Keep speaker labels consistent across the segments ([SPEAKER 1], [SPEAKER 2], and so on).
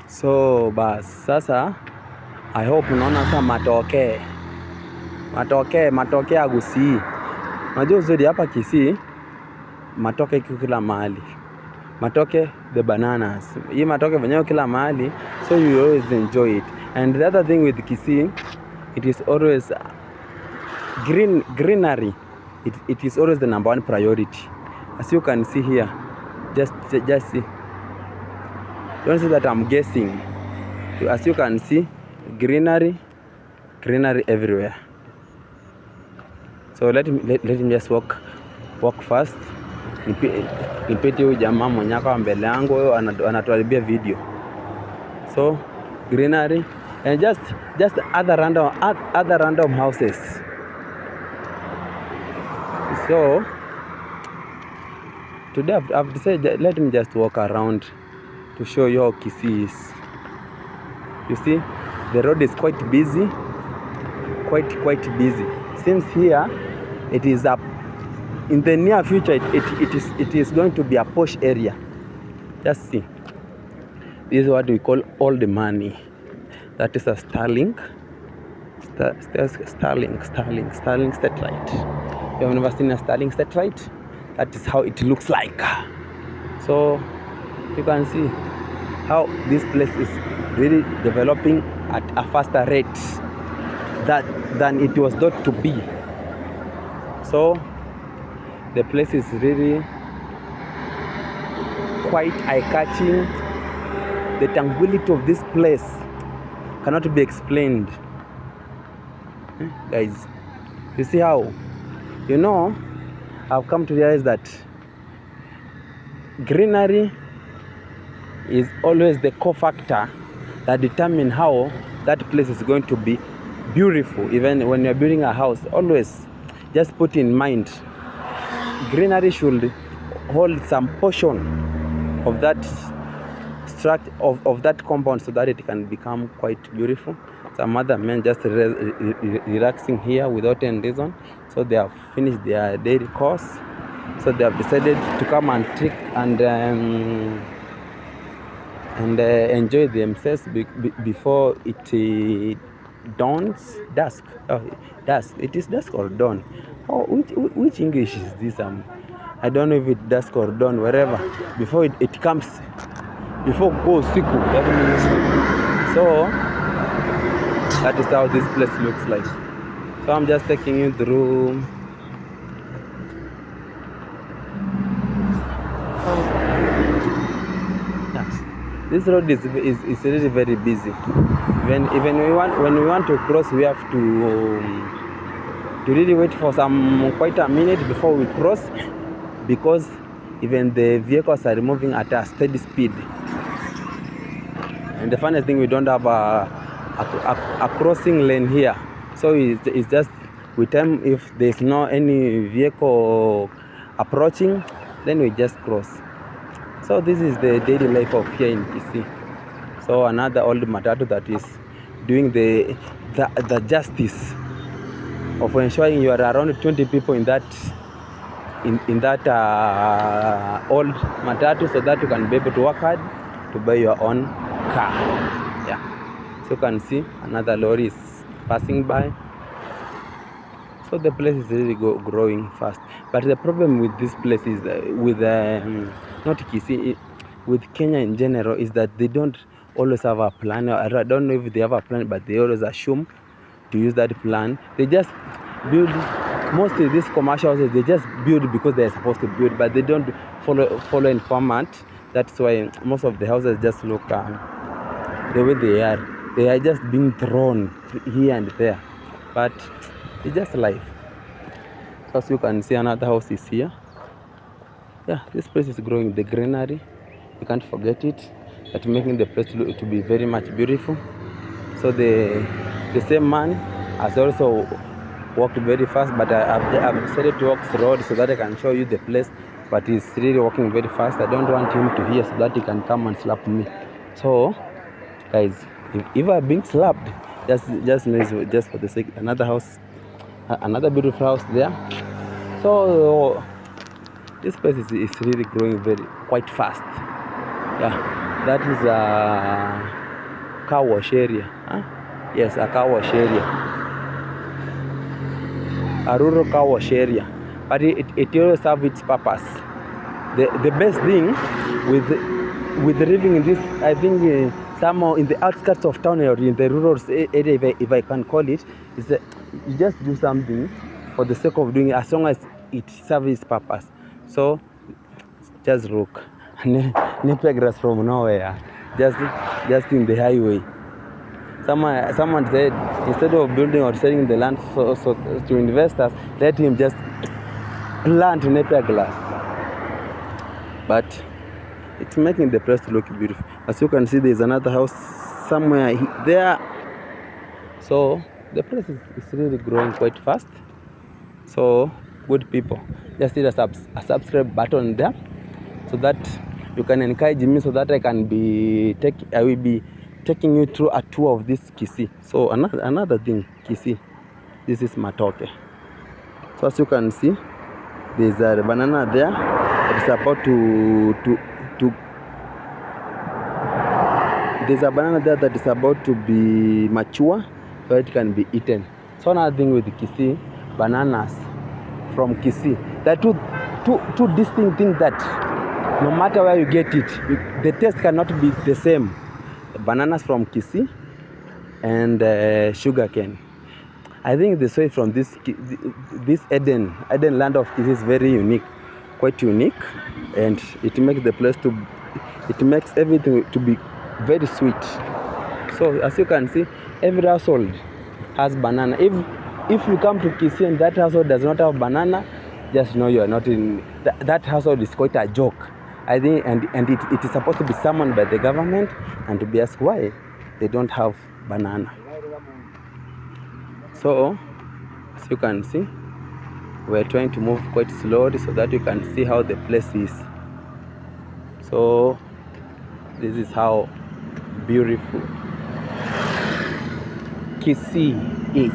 [SPEAKER 1] So bas sasa I hope unaona sasa matoke ya Kisii. Unajua uzuri hapa Kisii matoke iko kila mahali. Matoke the bananas. Hii matoke venyewe kila mahali, so you always enjoy it. And the other thing with Kisii, it is always greenery. It is always the number one priority. As you can see here, just see. Don't say that I'm guessing. As you can see, greenery everywhere. So let him just walk fast. Nipete huyu jamaa mwenye ako mbele yangu anatuharibia video. So greenery and just other random houses. So today I've decided let me just walk around to show you how Kisii is. You see, the road is quite busy, quite busy. Since here it is up in the near future, it is going to be a posh area. Just see, this is what we call old money. That is a Starlink satellite. You have never seen a Starlink satellite? That is how it looks like. So you can see how this place is really developing at a faster rate than it was thought to be. So the place is really quite eye-catching. The tranquility of this place cannot be explained. Guys, you see how, I've come to realize that greenery is always the core factor that determines how that place is going to be beautiful. Even when you're building a house, always just put in mind greenery should hold some portion of that of that compound so that it can become quite beautiful. Some other men just relaxing here without any reason, so they have finished their daily course, so they have decided to come and take and enjoy themselves before it dawns. Dusk. It is dusk or dawn. Which English is this? I don't know if it's dusk or dawn, wherever. Before it comes, before go siku. So that is how this place looks like. So I'm just taking you through. This road is really very busy. When we want to cross, we have to really wait for quite a minute before we cross, because even the vehicles are moving at a steady speed. And the funniest thing, we don't have a crossing lane here, so it's just with time. If there's no any vehicle approaching, then we just cross. So this is the daily life of here in Kisii. So another old matatu that is doing the justice of ensuring you are around 20 people in that old matatu, so that you can be able to work hard to buy your own car. Yeah. So you can see another lorry is passing by. So the place is really growing fast. But the problem with this place is with not Kisii, with Kenya in general, is that they don't always have a plan. I don't know if they have a plan, but they always assume to use that plan. They just build, mostly these commercial houses, they just build because they're supposed to build, but they don't follow in format. That's why most of the houses just look the way they are. They are just being thrown here and there. But it's just life. So as you can see, another house is here. Yeah, this place is growing. The greenery, you can't forget it. That's making the place to be very much beautiful. So the same man has also walked very fast, but I've decided to walk slow so that I can show you the place. But he's really walking very fast. I don't want him to hear, so that he can come and slap me. So, guys, if I'm being slapped, just for the sake, another house, another beautiful house there. So this place is really growing quite fast. Yeah. That is a car wash area. Huh? Yes, a car wash area. A rural car wash area. But it always serves its purpose. The best thing with living in this, I think, somewhere in the outskirts of town or in the rural area, if I can call it, is that you just do something for the sake of doing it, as long as it serves its purpose. So just look, napier grass from nowhere, just in the highway. Someone said, instead of building or selling the land so to investors, let him just plant napier grass. But it's making the place to look beautiful. As you can see, there's another house somewhere there. So the place is really growing quite fast. So good people, just hit a subscribe button there, so that you can encourage me, so that I will be taking you through a tour of this kisii. So another thing, kisii, this is matoke. So as you can see, there's a banana there that is about there's a banana there that is about to be mature, so it can be eaten. So another thing with kisii, bananas from kisii, there are two distinct things that no matter where you get it, the taste cannot be the same. The bananas from kisii and sugarcane. I think the soil from this Eden land of kisii is very unique, quite unique, and it makes the place it makes everything to be very sweet. So as you can see, every household has banana. If you come to kisii and that household does not have banana, just know you are not in that household. Is quite a joke, I think, and it is supposed to be summoned by the government and to be asked why they don't have banana. So as you can see, we're trying to move quite slowly so that you can see how the place is. So this is how beautiful kisii is.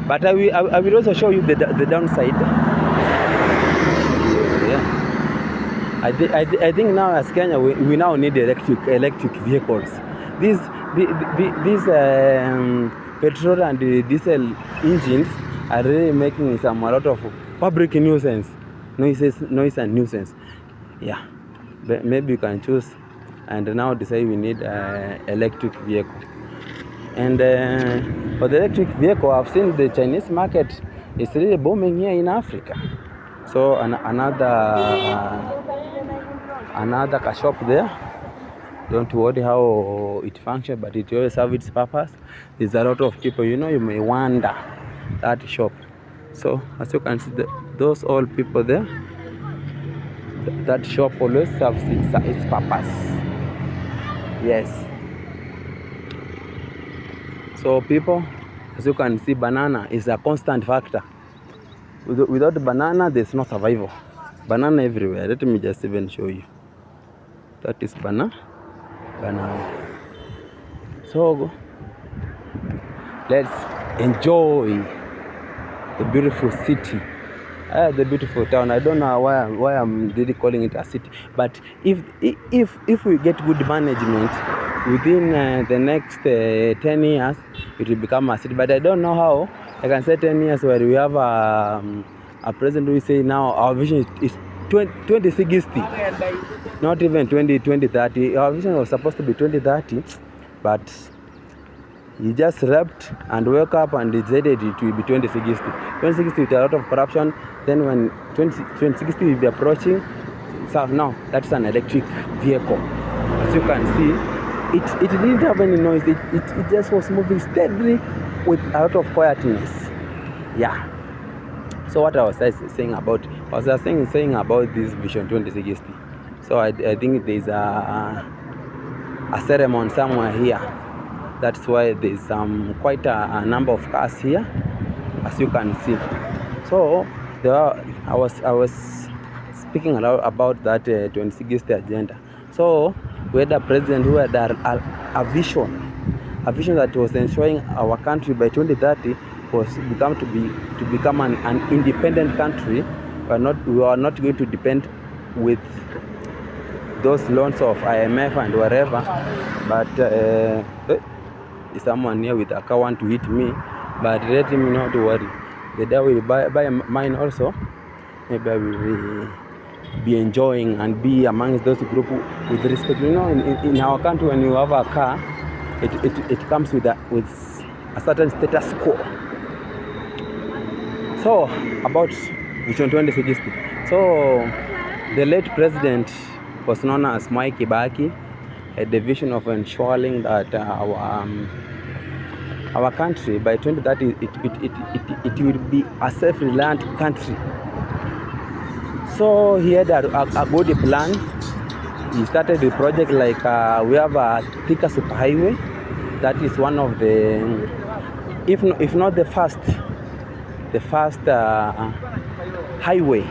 [SPEAKER 1] But I will also show you the downside. Yeah. I think now as Kenya we now need electric vehicles. These petrol and diesel engines are really making a lot of public noise and nuisance. Yeah, but maybe you can choose and now decide we need electric vehicle. And for the electric vehicle, I've seen the Chinese market is really booming here in Africa. So another shop there. Don't worry how it functions, but it always serves its purpose. There's a lot of people, you may wonder that shop. So as you can see, those old people there, that shop always serves its purpose. Yes. So people, as you can see, banana is a constant factor. Without banana, there's no survival. Banana everywhere. Let me just even show you. That is banana. So let's enjoy the beautiful city, the beautiful town. I don't know why I'm really calling it a city, but if we get good management within the next 10 years, it will become a city. But I don't know how. I can say 10 years where we have a president who say now our vision is 2060, not even 2030. Our vision was supposed to be 2030, but he just slept and woke up and decided it will be 2060. 2060 with a lot of corruption. Then when 2060 will be approaching, so now that's an electric vehicle. As you can see, it didn't have any noise. It just was moving steadily with a lot of quietness. Yeah. So what I was saying about this vision 2060. So I think there's a ceremony somewhere here. That's why there's quite a number of cars here, as you can see. So I was speaking a lot about that 2060 agenda. So we had a president who had a vision that was ensuring our country by 2030 was to become an independent country. We are not going to depend with those loans of IMF and whatever. But someone here with a car want to hit me, but let him not to worry. The day will buy mine also. Maybe I will be enjoying and be amongst those group with respect. You know, in our country, when you have a car, it comes with a certain status quo. So about Vision 2060. So the late president was known as Mwai Kibaki, had the vision of ensuring that our country by 2030 it will be a self-reliant country. So he had a good plan. He started the project like we have a Thika superhighway. That is one of the, if not the first highway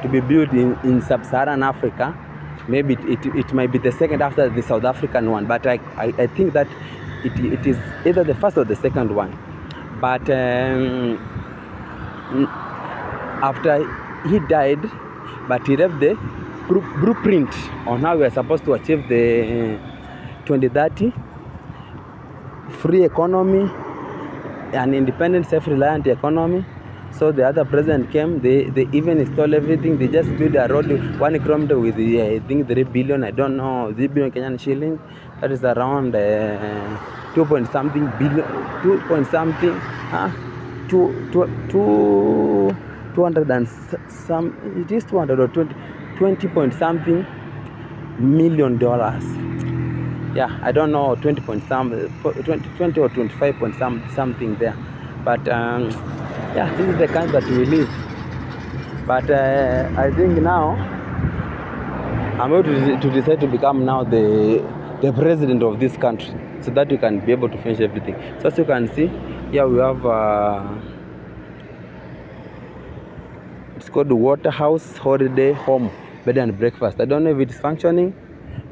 [SPEAKER 1] to be built in sub-Saharan Africa. Maybe it might be the second after the South African one, but I think that it is either the first or the second one. But after he died, but he left the blueprint on how we are supposed to achieve the 2030 free economy, an independent, self-reliant economy. So the other president came, they even installed everything. They just built a road, 1 kilometer with I think 3 billion, I don't know, 3 billion Kenyan shilling. That is around 2 point something billion, 2 point something, 200 and some, it is 200 or 20 point something million dollars. Yeah, I don't know, 20 point something, 20 or 25 point something there. But yeah, this is the country that we live. But I think now I'm going to decide to become now the president of this country, so that we can be able to finish everything. So as you can see, here we have it's called the Waterhouse Holiday Home Bed and Breakfast. I don't know if it is functioning.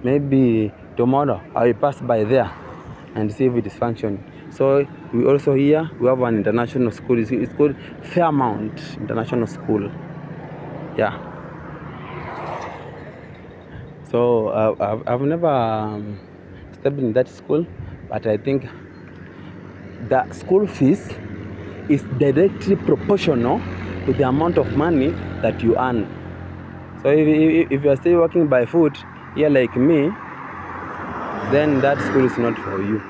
[SPEAKER 1] Maybe tomorrow I will pass by there and see if it is functioning. So we also here we have an international school. It's called Fairmount International School. Yeah. So I've never stepped in that school, but I think the school fees is directly proportional to the amount of money that you earn. So if you are still working by foot here like me, then that school is not for you.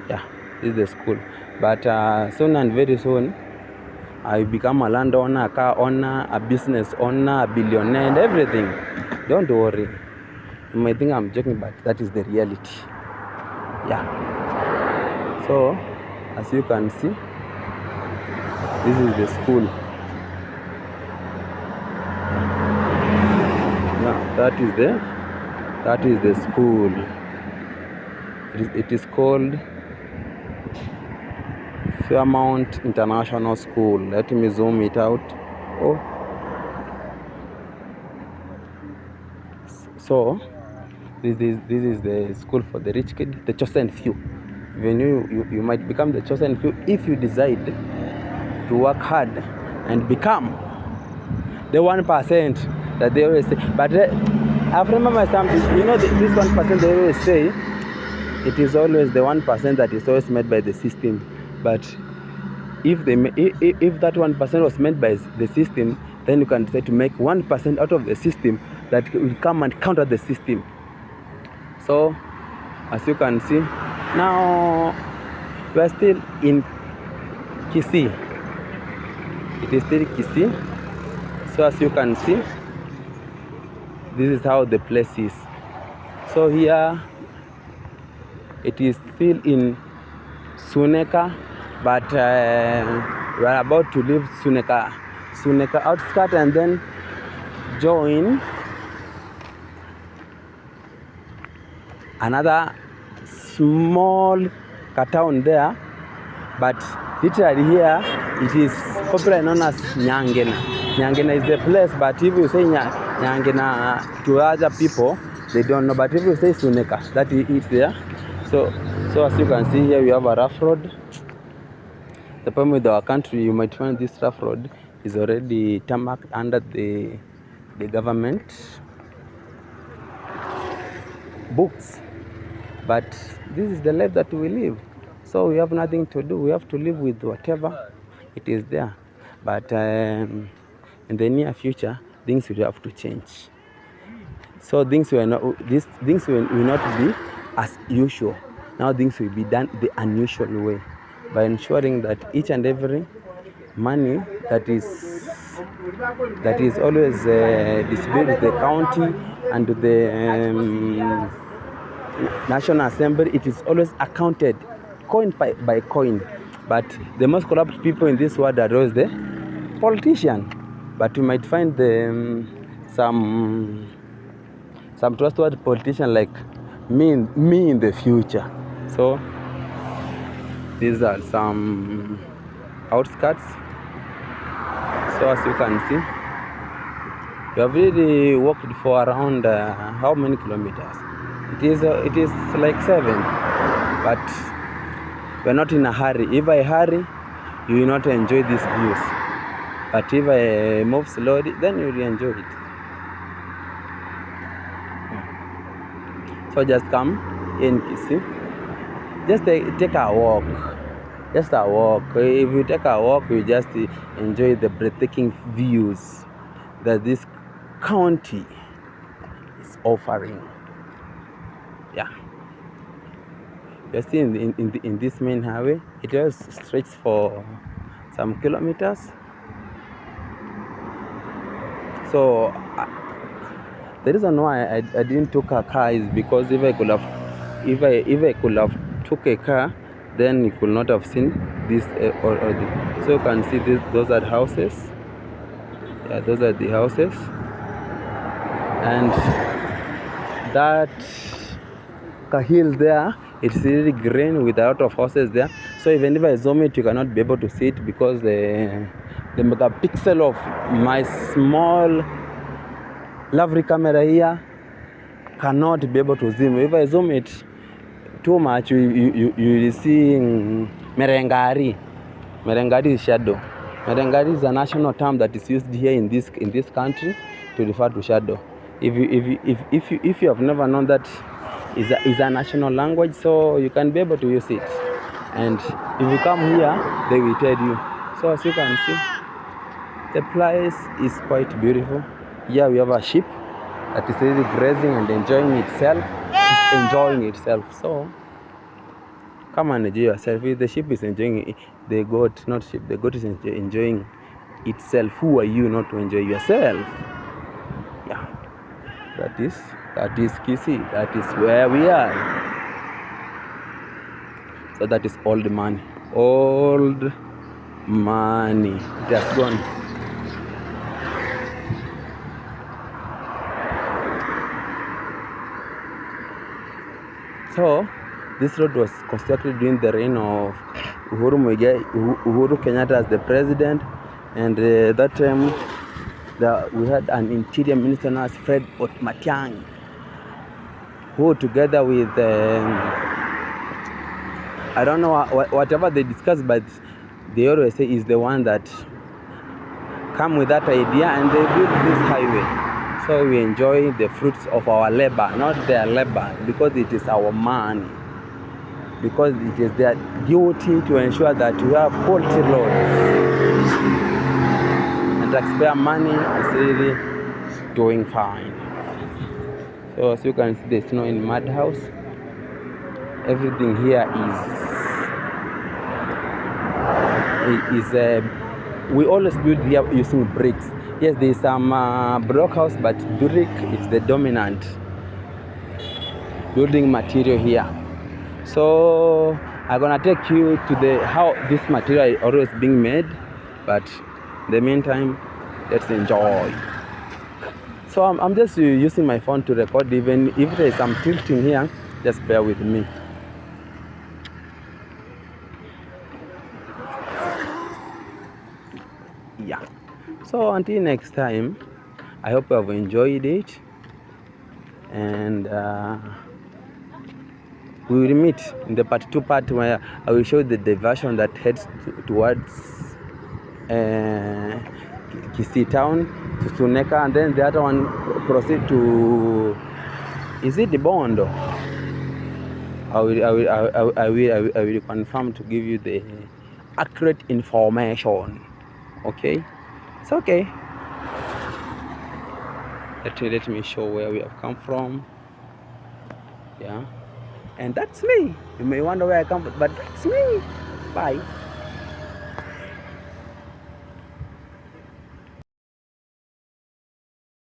[SPEAKER 1] Yeah, this is the school. But soon and very soon, I become a landowner, a car owner, a business owner, a billionaire, and everything. Don't worry. You might think I'm joking, but that is the reality. Yeah. So, as you can see, this is the school. Yeah, that is the school. It is called Fairmount International School. Let me zoom it out. Oh. So this is the school for the rich kid, the chosen few. Even you might become the chosen few if you decide to work hard and become the 1% that they always say. But I remember something, you know, this 1% they always say, it is always the 1% that is always made by the system. But if that 1% was made by the system, then you can decide to make 1% out of the system that will come and counter the system. So as you can see, now we are still in Kisii. It is still Kisii. So as you can see, this is how the place is. So here it is still in Suneka, but we are about to leave Suneka outskirts and then join another small town there, but literally here it is popularly known as Nyangena. Nyangena is the place, but if you say Nyangena to other people, they don't know. But if you say Suneka, that is there. So as you can see here, we have a rough road. The problem with our country, you might find this rough road is already tarmacked under the government. books. But this is the life that we live. So we have nothing to do. We have to live with whatever it is there. But in the near future, things will have to change. So things will not be as usual. Now things will be done the unusual way, by ensuring that each and every money that is always distributed to the county and to the National Assembly, it is always accounted coin by coin. But the most corrupt people in this world are always the politician. But you might find some trustworthy politician like me in the future. So these are some outskirts. So as you can see, we have really walked for around how many kilometers? It is like 7, but we're not in a hurry. If I hurry, you will not enjoy these views. But if I move slowly, then you will enjoy it. So just come in Kisii. Just take a walk. Just a walk. If you take a walk, you just enjoy the breathtaking views that this county is offering. Yeah. You're seeing in this main highway, it just stretches for some kilometers. So the reason why I didn't took a car is because if I could have took a car, then you could not have seen this so you can see those are the houses. Yeah, those are the houses, and that hill there, it's really green with a lot of houses there. So even if I zoom it, you cannot be able to see it because the megapixel of my small lovely camera here cannot be able to zoom. If I zoom it too much, you will see merengari. Merengari is shadow. Merengari is a national term that is used here in this country to refer to shadow. If you have never known that is a national language, so you can be able to use it. And if you come here, they will tell you. So as you can see, the place is quite beautiful. Here we have a sheep that is really grazing and enjoying itself. So come and enjoy yourself. If the sheep is enjoying it, the goat is enjoying itself. Who are you not to enjoy yourself? Yeah, that is Kisii. That is where we are. So that is old money. It has gone. So this road was constructed during the reign of Uhuru Kenyatta as the president, and that time we had an interior minister known as Fred Matiang'i, who together with I don't know whatever they discuss, but they always say is the one that come with that idea, and they built this highway. So we enjoy the fruits of our labor, not their labor, because it is our money. Because it is their duty to ensure that we have quality roads. And taxpayer money is really doing fine. So as you can see, there's snow in mud house. Everything here is we always build here using bricks. Yes, there is some block house, but brick is the dominant building material here. So I'm gonna take you to how this material is always being made, but in the meantime, let's enjoy. So I'm just using my phone to record. Even if there is some tilting here, just bear with me. Yeah. So until next time, I hope you have enjoyed it, and we will meet in the part 2 where I will show the diversion that heads towards Kisii town to Suneka, and then the other one proceed to Is it the Bondo? I will confirm to give you the accurate information. Okay, it's okay. Let me show where we have come from. Yeah, and that's me. You may wonder where I come from, but that's me. Bye.